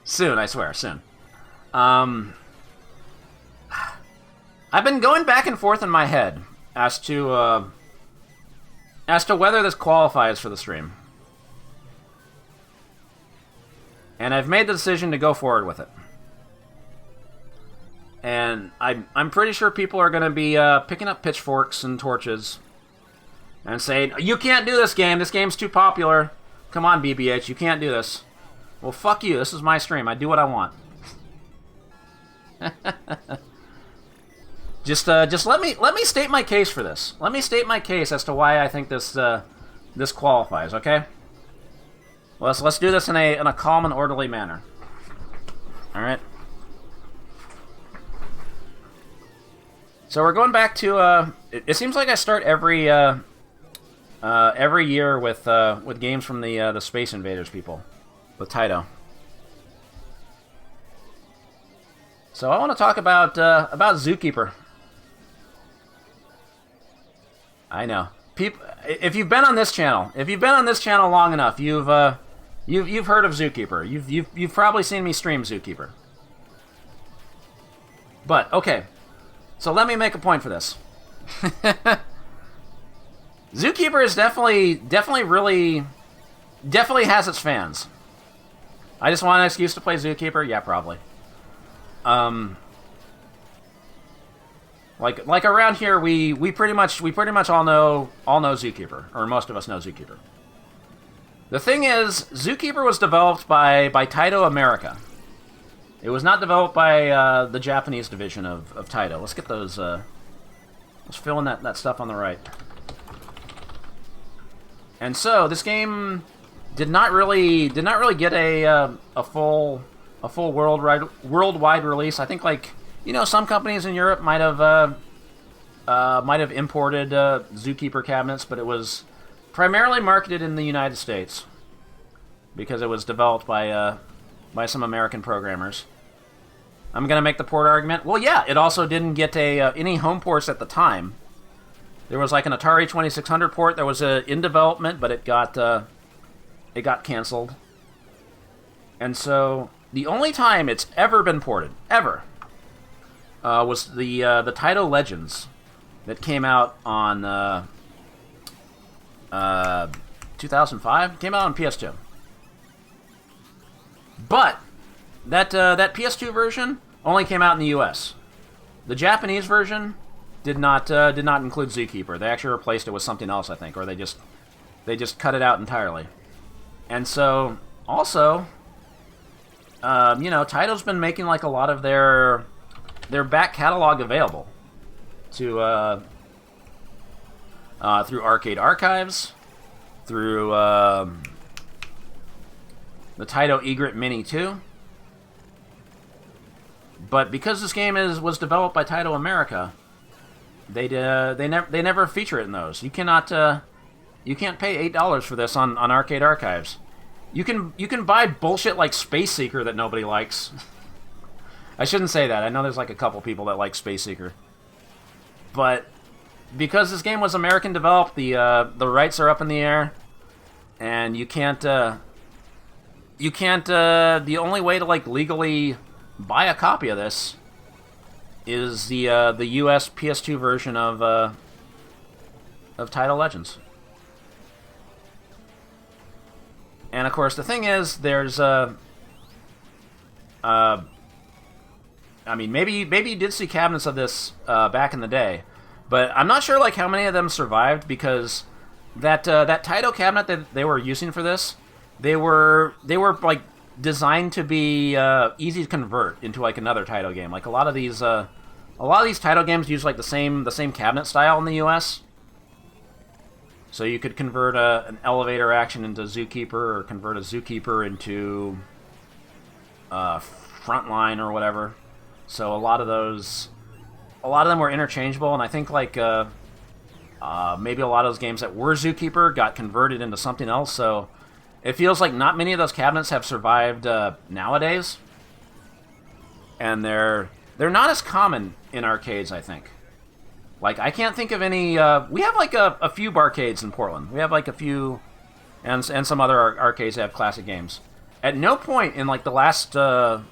Soon, I swear, soon. I've been going back and forth in my head as to whether this qualifies for the stream. And I've made the decision to go forward with it. And I'm pretty sure people are going to be picking up pitchforks and torches and saying, you can't do this game. This game's too popular. Come on, BBH, you can't do this. Well, fuck you. This is my stream. I do what I want. Just let me state my case for this. Let me state my case as to why I think this this qualifies. Okay. Let's do this in a calm and orderly manner. All right. So we're going back to. It seems like I start every year with games from the Space Invaders people, with Taito. So I want to talk about Zookeeper. I know, people. If you've been on this channel, long enough, you've heard of Zookeeper. You've probably seen me stream Zookeeper. But okay, so let me make a point for this. Zookeeper is definitely has its fans. I just want an excuse to play Zookeeper. Yeah, probably. Like around here, we pretty much all know Zookeeper, or most of us know Zookeeper. The thing is, Zookeeper was developed by Taito America. It was not developed by the Japanese division of Taito. Let's get those. Let's fill in that stuff on the right. And so this game did not really get a full worldwide release. I think, like, you know, some companies in Europe might have imported Zookeeper cabinets, but it was primarily marketed in the United States because it was developed by some American programmers. I'm gonna make the port argument. Well, yeah, it also didn't get any home ports at the time. There was like an Atari 2600 port that was in development, but it got canceled. And so the only time it's ever been ported, ever, was the Taito Legends that came out on 2005. It came out on PS2. But that PS2 version only came out in the U.S. The Japanese version did not include Zookeeper. They actually replaced it with something else, I think, or they just cut it out entirely. And so also, you know, Taito's been making like a lot of their back catalog available to through Arcade Archives, through the Taito Egret Mini 2. But because this game was developed by Taito America, they never feature it in those. You can't pay $8 for this on Arcade Archives. You can buy bullshit like Space Seeker that nobody likes. I shouldn't say that. I know there's like a couple people that like Space Seeker, but because this game was American developed, the rights are up in the air, and you can't. The only way to like legally buy a copy of this is the US PS2 version of Taito Legends. And of course, the thing is, there's I mean, maybe you did see cabinets of this back in the day, but I'm not sure like how many of them survived, because that Taito cabinet that they were using for this, they were like designed to be easy to convert into like another Taito game. Like a lot of these Taito games use like the same cabinet style in the US. So you could convert an elevator action into Zookeeper, or convert a Zookeeper into Frontline or whatever. So a lot of them were interchangeable, and I think like maybe a lot of those games that were Zookeeper got converted into something else. So it feels like not many of those cabinets have survived nowadays, and they're not as common in arcades, I think. Like, I can't think of any. We have like a few barcades in Portland. We have like a few and some other arcades that have classic games. At no point in like the last how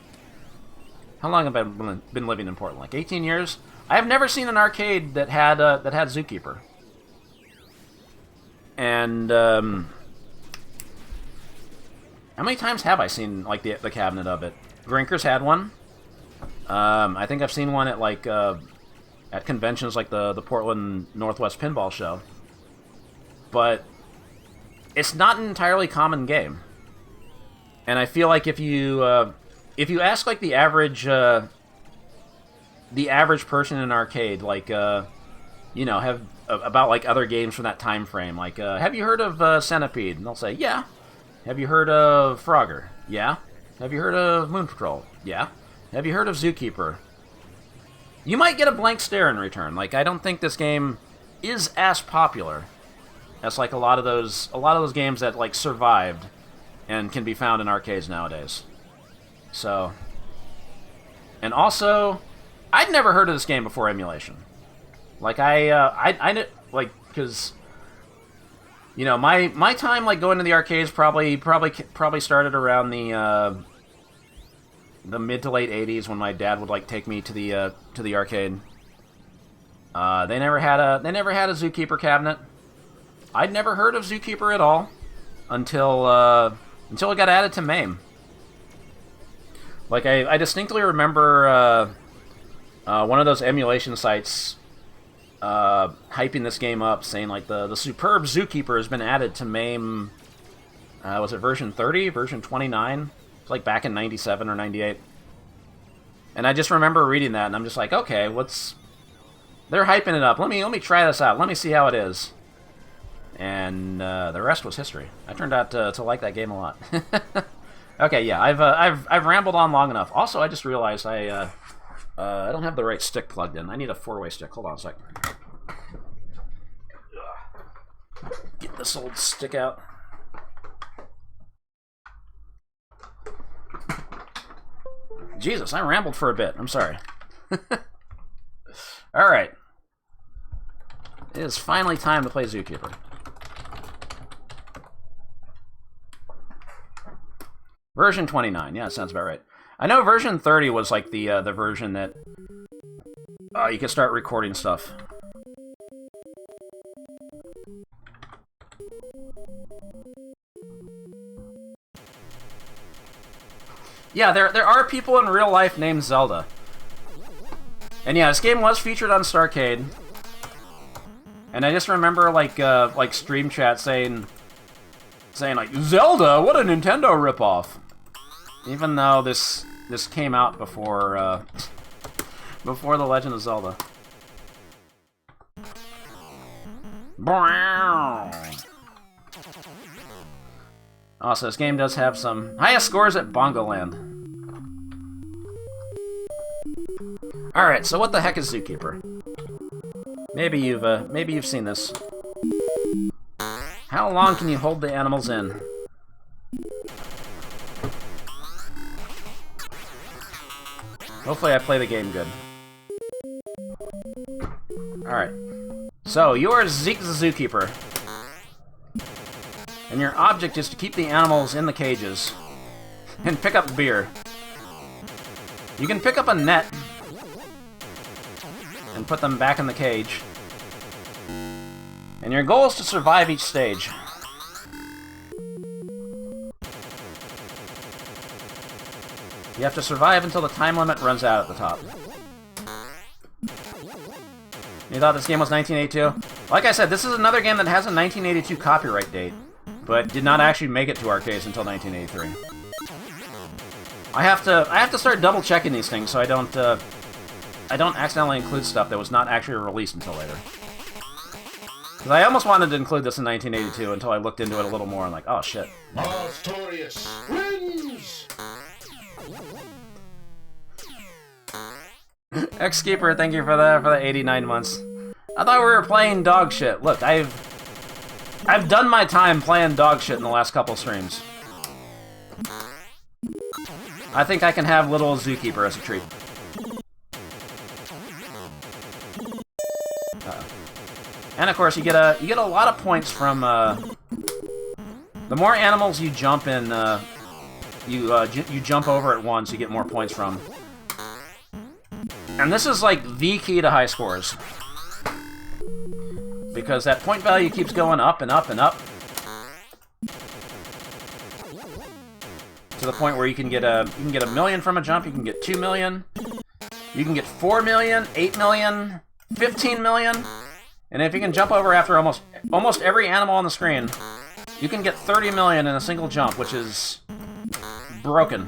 long have I been living in Portland? Like 18 years. I have never seen an arcade that had Zookeeper. And how many times have I seen like the cabinet of it? Grinkers had one. I think I've seen one at like at conventions like the Portland Northwest Pinball Show. But it's not an entirely common game. And I feel like if you ask like the average person in an arcade, like you know, have about like other games from that time frame, like have you heard of Centipede? And they'll say, yeah. Have you heard of Frogger? Yeah. Have you heard of Moon Patrol? Yeah. Have you heard of Zookeeper? You might get a blank stare in return. Like, I don't think this game is as popular as like a lot of those games that like survived and can be found in arcades nowadays. So, and also, I'd never heard of this game before emulation. Like I like, because you know, my time like going to the arcades probably started around the mid to late '80s when my dad would like take me to the arcade. They never had a Zookeeper cabinet. I'd never heard of Zookeeper at all until it got added to MAME. Like I distinctly remember one of those emulation sites hyping this game up, saying like the superb Zookeeper has been added to MAME. Was it version 30, version 29? It's like back in '97 or '98. And I just remember reading that, and I'm just like, okay, they're hyping it up. Let me try this out. Let me see how it is. And the rest was history. I turned out to like that game a lot. Okay, yeah, I've rambled on long enough. Also, I just realized I don't have the right stick plugged in. I need a 4-way stick. Hold on a sec. Get this old stick out. Jesus, I rambled for a bit. I'm sorry. Alright. It is finally time to play Zookeeper. Version 29. Yeah, that sounds about right. I know version 30 was like the version that you could start recording stuff. Yeah, there are people in real life named Zelda. And yeah, this game was featured on Starcade. And I just remember like stream chat saying like, Zelda, what a Nintendo ripoff. Even though this came out before before The Legend of Zelda. Also, this game does have some highest scores at Bongoland. Alright, so what the heck is Zookeeper? Maybe you've seen this. How long can you hold the animals in? Hopefully I play the game good. Alright. So, you're Zeke the Zookeeper. And your object is to keep the animals in the cages. And pick up beer. You can pick up a net. And put them back in the cage. And your goal is to survive each stage. You have to survive until the time limit runs out at the top. You thought this game was 1982? Like I said, this is another game that has a 1982 copyright date, but did not actually make it to arcades until 1983. I have to start double checking these things so I don't accidentally include stuff that was not actually released until later. Because I almost wanted to include this in 1982 until I looked into it a little more and like, oh shit. Artorias wins! Xkeeper, thank you for the 89 months. I thought we were playing dog shit. Look, I've done my time playing dog shit in the last couple streams. I think I can have little Zookeeper as a treat. And of course, you get a lot of points from The more animals you jump in, you jump over at once, you get more points from. And this is like the key to high scores, because that point value keeps going up and up and up to the point where you can get a million from a jump. You can get 2 million. You can get 4 million, 8 million, 15 million, and if you can jump over after almost every animal on the screen, you can get 30 million in a single jump, which is broken.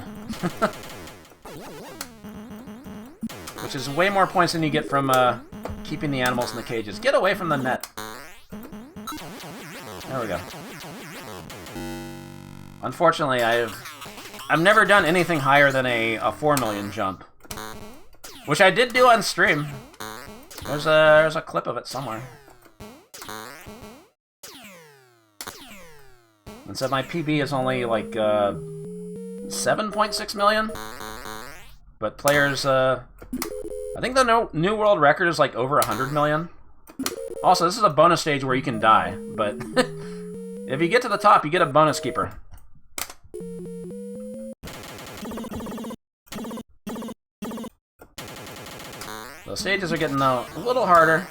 Which is way more points than you get from keeping the animals in the cages. Get away from the net. There we go. Unfortunately, I've never done anything higher than a 4 million jump, which I did do on stream. There's a clip of it somewhere. And said my PB is only like 7.6 million, but players, I think the new world record is like over 100 million. Also, this is a bonus stage where you can die, but if you get to the top, you get a bonus keeper. The stages are getting a little harder.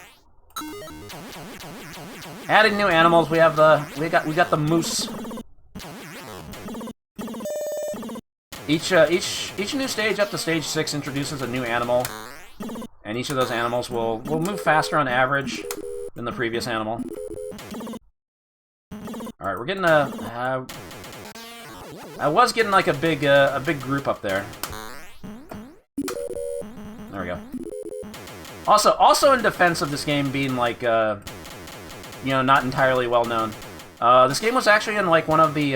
Adding new animals, we got the moose. Each new stage up to stage 6 introduces a new animal, and each of those animals will move faster on average than the previous animal. All right, we're getting I was getting like a big group up there. There we go. Also in defense of this game being like not entirely well known, this game was actually in like one of the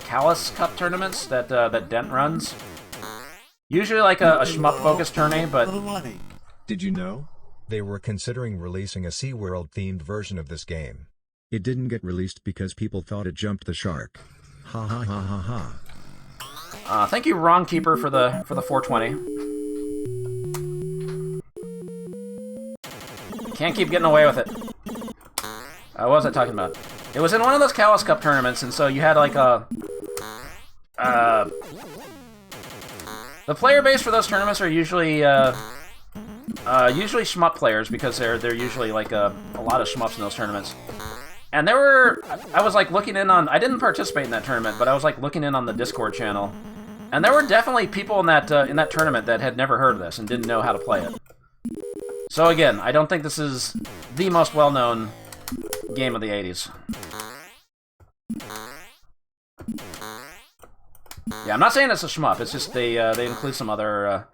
Callus Cup tournaments that Dent runs. Usually like a shmup-focused tourney, but... Did you know? They were considering releasing a SeaWorld-themed version of this game. It didn't get released because people thought it jumped the shark. Ha ha ha ha ha. Thank you, Wrong Keeper, for the 420. Can't keep getting away with it. What was I talking about? It was in one of those Callus Cup tournaments, and so you had like a... the player base for those tournaments are usually shmup players, because they're usually like a lot of shmups in those tournaments. And I was like looking in on... I didn't participate in that tournament, but I was like looking in on the Discord channel, and there were definitely people in that tournament that had never heard of this and didn't know how to play it. So again, I don't think this is the most well-known game of the 80s. Yeah, I'm not saying it's a shmup. It's just they include some other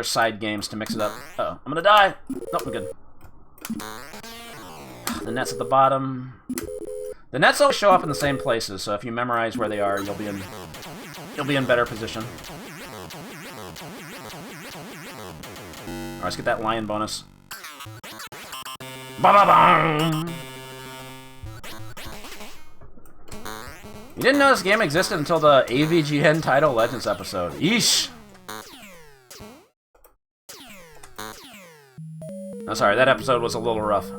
side games to mix it up. Uh-oh, I'm gonna die. Nope, I'm good. The nets at the bottom. The nets always show up in the same places, so if you memorize where they are, you'll be in better position. Alright, let's get that lion bonus. Ba-ba-bum! You didn't know this game existed until the AVGN Taito Legends episode. Yeesh! Oh, sorry, that episode was a little rough.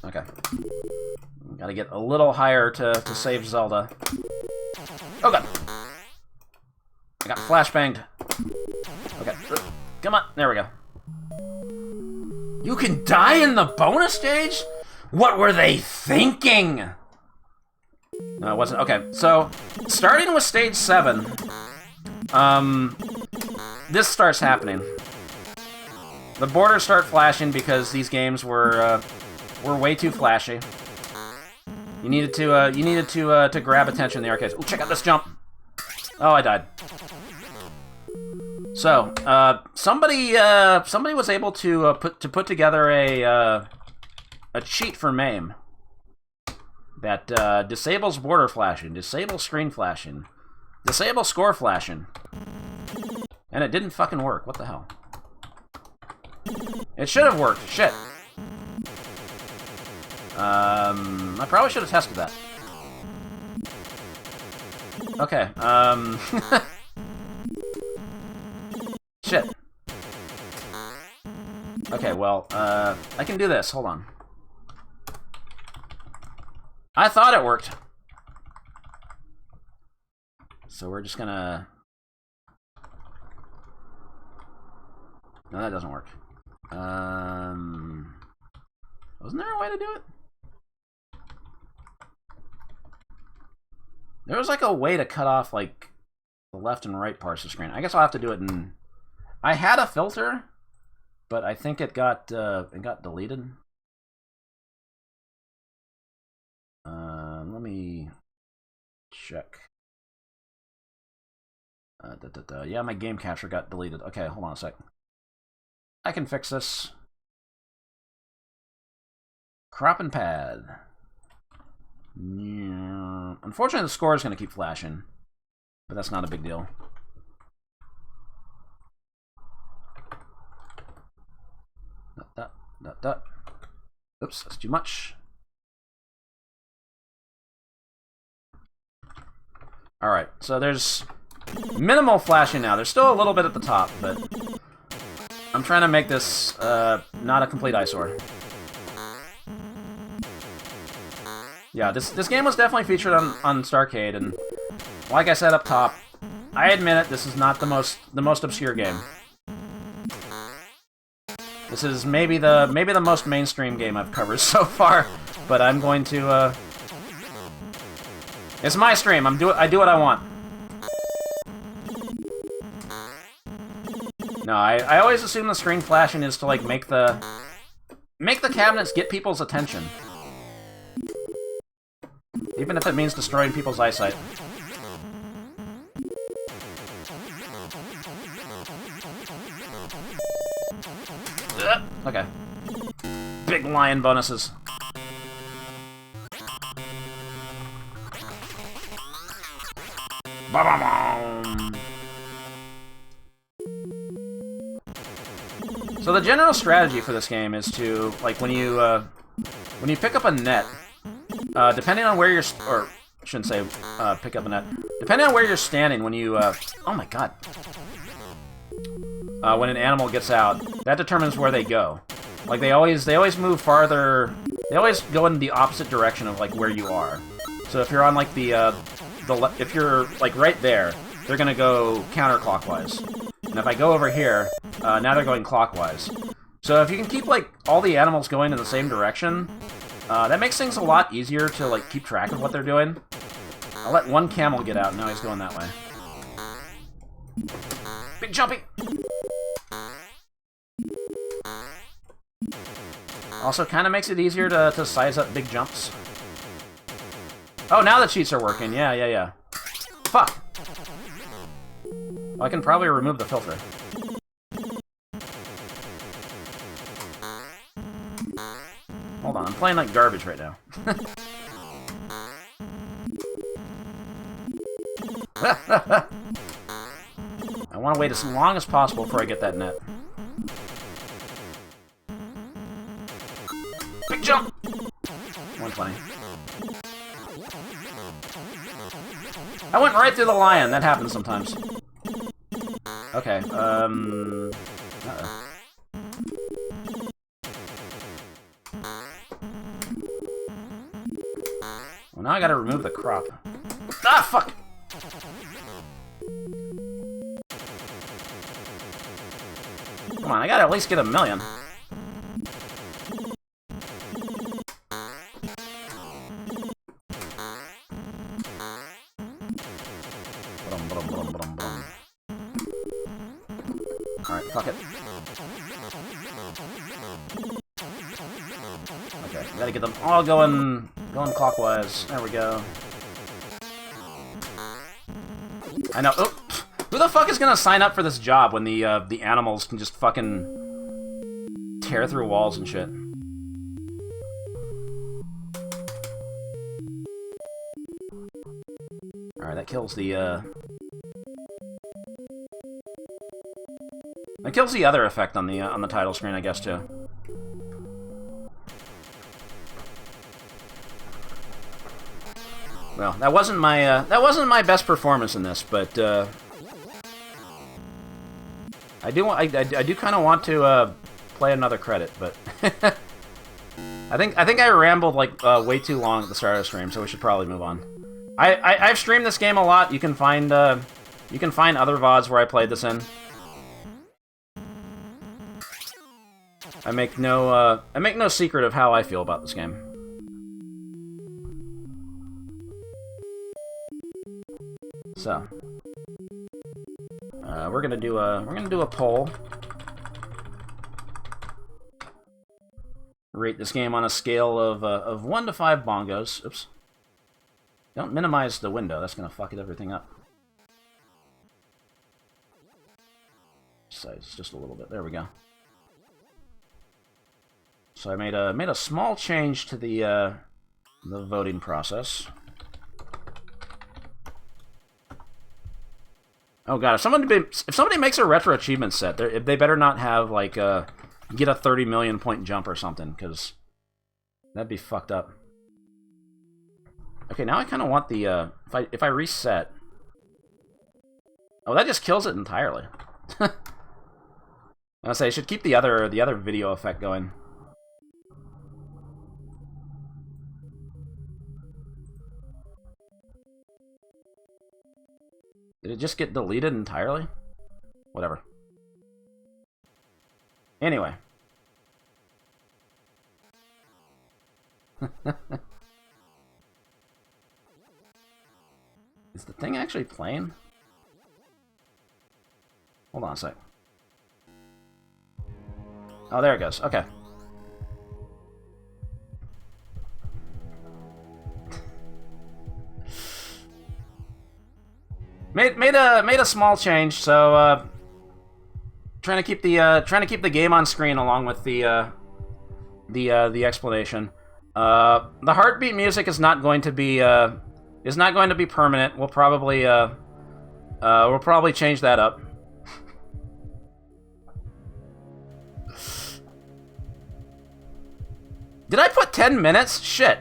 Okay. Gotta get a little higher to save Zelda. Oh god! I got flashbanged. Okay. Come on. There we go. You can die in the bonus stage? What were they thinking? No, it wasn't. Okay, so starting with stage 7, this starts happening. The borders start flashing because these games were way too flashy. You needed to grab attention in the arcades. Ooh, check out this jump. Oh, I died. So, somebody was able to put together a cheat for MAME that disables border flashing, disables screen flashing, disables score flashing, and it didn't fucking work. What the hell? It should have worked. Shit. I probably should have tested that. Okay. Shit. Okay, well, I can do this. Hold on. I thought it worked. So we're just gonna... No, that doesn't work. Wasn't there a way to do it? There was like a way to cut off like the left and right parts of the screen. I guess I'll have to do it in... I had a filter, but I think it got deleted. Let me check. Yeah, my game capture got deleted. Okay, hold on a sec. I can fix this. Crop and pad. Yeah. Unfortunately, the score is going to keep flashing, but that's not a big deal. Oops, that's too much. Alright, so there's minimal flashing now. There's still a little bit at the top, but I'm trying to make this not a complete eyesore. Yeah, this game was definitely featured on Starcade, and like I said up top, I admit it, this is not the most obscure game. This is maybe the most mainstream game I've covered so far, but I'm going to it's my stream. I do what I want. No, I always assume the screen flashing is to like make the cabinets get people's attention. Even if it means destroying people's eyesight. Okay. Big lion bonuses. Ba-ba-bum. So the general strategy for this game is to, like, when you pick up a net, depending on where you're, or I shouldn't say pick up a net, depending on where you're standing when you, oh my god, when an animal gets out, that determines where they go. Like they always move farther. They always go in the opposite direction of like where you are. So if you're on like if you're like right there, they're gonna go counterclockwise. And if I go over here, now they're going clockwise. So if you can keep like all the animals going in the same direction, that makes things a lot easier to like keep track of what they're doing. I'll let one camel get out. Now he's going that way. Big jumpy. Also, kind of makes it easier to size up big jumps. Oh, now the cheats are working. Yeah. Fuck. Well, I can probably remove the filter. Hold on, I'm playing like garbage right now. I want to wait as long as possible before I get that net. Big jump! 120. I went right through the lion. That happens sometimes. Okay, uh-oh. Well, now I gotta remove the crop. Ah, fuck! Come on, I gotta at least get 1,000,000. Alright, fuck it. Okay, we gotta get them all going clockwise. There we go. I know. Oh, who the fuck is gonna sign up for this job when the animals can just fucking tear through walls and shit? Alright, that kills the that kills the other effect on the title screen, I guess, too. Well, that wasn't my best performance in this, but I do kind of want to play another credit, but I think I rambled like way too long at the start of the stream, so we should probably move on. I've streamed this game a lot. You can find other VODs where I played this in. I make no secret of how I feel about this game. So, we're gonna do a poll. Rate this game on a scale of 1 to 5 bongos. Oops. Don't minimize the window. That's gonna fuck everything up. Size just a little bit. There we go. So I made a small change to the voting process. Oh god, if somebody makes a retro achievement set, they better not have like get a 30 million point jump or something, because that'd be fucked up. Okay, now I kind of want the if I reset. Oh, that just kills it entirely. I say I should keep the other video effect going. Did it just get deleted entirely? Whatever. Anyway. Is the thing actually playing? Hold on a sec. Oh, there it goes. Okay. Made a small change, so trying to keep the game on screen along with the explanation. The heartbeat music is not going to be permanent. We'll probably change that up. Did I put 10 minutes? Shit.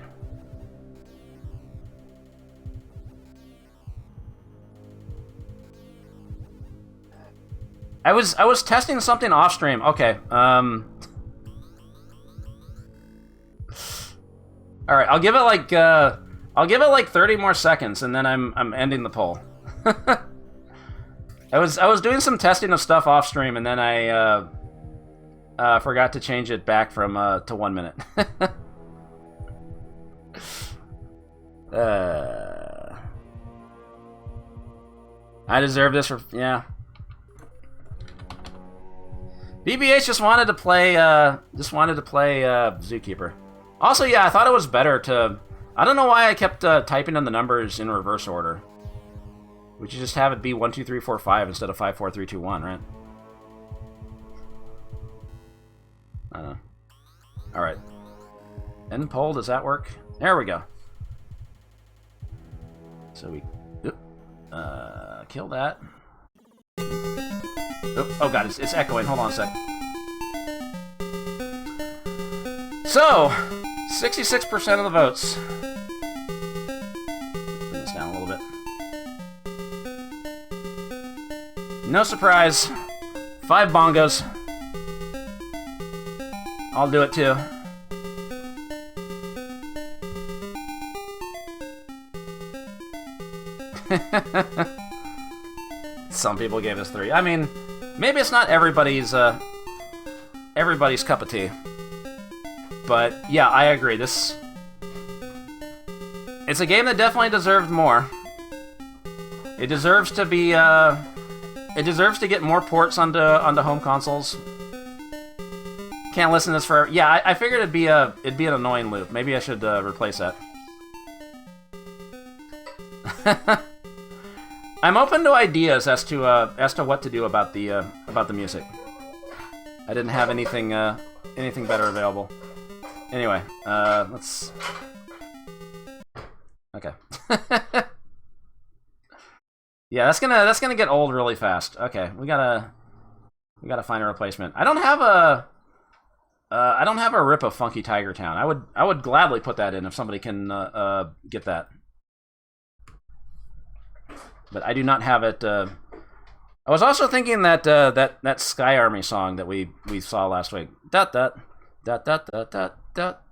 I was testing something off stream. Okay. All right. I'll give it like 30 more seconds, and then I'm ending the poll. I was doing some testing of stuff off stream, and then I forgot to change it back from to 1 minute. I deserve this for BBH just wanted to play Zookeeper. Also, yeah, I thought it was better to. I don't know why I kept typing in the numbers in reverse order. We should just have it be 1, 2, 3, 4, 5 instead of 5, 4, 3, 2, 1, right? I don't know. All right. End poll. Does that work? There we go. So we kill that. Oh god, it's echoing. Hold on a sec. So, 66% of the votes. Bring this down a little bit. No surprise. 5 bongos. I'll do it too. Some people gave us 3. I mean, maybe it's not everybody's cup of tea. But yeah, I agree. It's a game that definitely deserved more. It deserves to be it deserves to get more ports onto home consoles. Can't listen to this forever. Yeah, I figured it'd be an annoying loop. Maybe I should replace that. I'm open to ideas as to what to do about the music. I didn't have anything better available. Anyway, let's. Okay. Yeah, that's gonna get old really fast. Okay, we gotta find a replacement. I don't have a rip of Funky Tiger Town. I would gladly put that in if somebody can get that. But I do not have it. I was also thinking that that Sky Army song that we saw last week. Dot dot dot dot dot dot dot